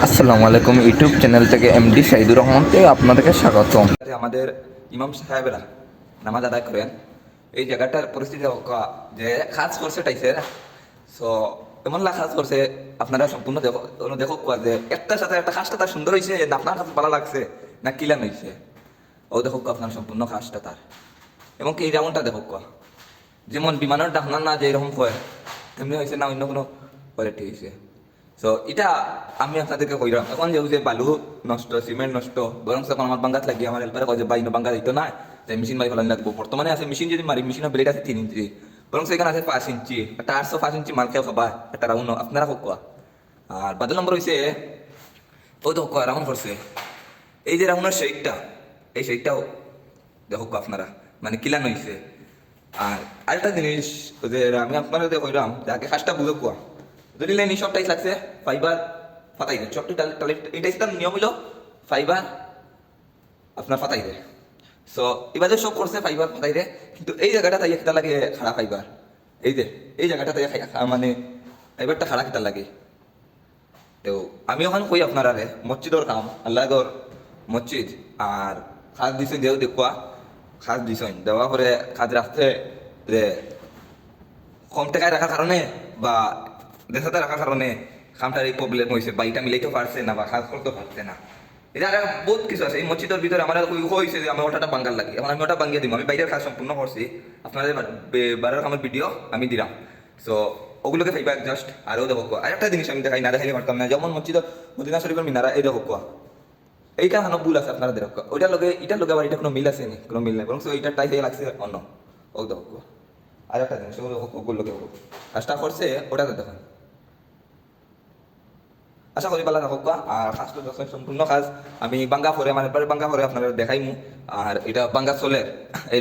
আসসালামু আলাইকুম YouTube channel থেকে এমডি শাহিদুর রহমানকে আপনাদেরকে স্বাগতম। আমাদের ইমাম সাহেবেরা নামাজ আদায় করেন এই জায়গাটার পরিস্থিতি যে কাজ করছে টাইছে সো এমন কাজ করছে আপনারা সম্পূর্ণ দেখো যে একটার সাথে একটা কাজটা তার সুন্দর হয়েছে না আপনার কাছে ভালো লাগছে না কিলান হয়েছে ও দেখো আপনার সম্পূর্ণ কাজটা তার এবং কি এই যেমনটা দেখো যেমন বিমানের ডাকনা না যে এরকম হয় তেমনি হয়েছে না অন্য কোনো কোয়ালিটি হয়েছে। সো এটা আমি আপনাদেরকে কইলাম এখন যে বালু নষ্ট সিমেন্ট নষ্ট বরং এখন আমার বাঙ্গাত লাগি আমার হেল্পারে কয় যে বাইন বাঙ্গা দিত না তাই মেশিন মারি ফেলান লাগবো বর্তমানে আছে মেশিন যদি মারি মেশিনের ব্লেড আছে 3 ইঞ্চি বরং সেখানে আছে 5 ইঞ্চি একটা 805 ইঞ্চি মাল খেয়ে খাবা একটা রাউন্ড আপনারা কোয়া আর বাদল নম্বর হয়েছে ও তো রাউন্ড করছে এই যে রাউন্ডের শেকটা এই শেকটাও দেখো আপনারা মানে কিলান হয়েছে। আর আরেকটা জিনিস যে আমি আপনারা কইলাম যাকে কাজটা বুঝে কোয়া যদি লাইন সব টাইস লাগছে ফাইবার ফাটাই দেয় সবটি এটাই তার নিয়ম হইল ফাইবার আপনার ফাটাই দেয়। সো এবার যে সব করছে ফাইবার ফাটাই দেয় কিন্তু এই জায়গাটা তাই একটা লাগে খারাপ ফাইবার এই যে এই জায়গাটা তাই মানে ফাইবারটা খারাপ একটা লাগে। তো আমি ওখানে কই আপনার আরে মসজিদর কাম আল্লাহর মসজিদ আর খাস দিছেন যেও দেখুয়া খাস দিছেন দেওয়া পরে খাজ রাখতে যে কম টাকায় রাখার কারণে বা দেশাতে রাখার কারণে খামটার এই প্রবলেম হয়েছে বা এটা মিলাইতে পারছে না বা কাজ করতে পারছে না। এটা আর বহুত কিছু আছে এই মসজিদের ভিতরে আমার হয়েছে যে আমি ওটা বাঙ্গাল লাগে এখন আমি ওটা বাঙ্গিয়ে দিব আমি বাইরের কাজ সম্পূর্ণ করছি আপনাদের বারের আমার ভিডিও আমি দিলাম। সো ওগুলোকে ফাইবার জাস্ট আরও দেখো আরেকটা জিনিস আমি দেখাই না দেখাইলে পারতাম না যেমন মদিনা শরীফের মিনারা এই দেখো এইটা হানো ভুল আছে আপনারা দেখো ওইটার লগে এটার লগে আবার এটা কোনো মিল আছে নি কোনো মিল নেই বরং এইটার টাই হয়ে লাগছে অন্য ও দেখো আরেকটা জিনিস ওগুলোকে কাজটা করছে ওটাতে দেখুন আশা করি পালা থাকুক আর কাজটা যখন সম্পূর্ণ কাজ আমি বাঙ্গা পরে মানে বাঙ্গা পরে আপনারা দেখাইমু আর এটা বাঙ্গা চলে এই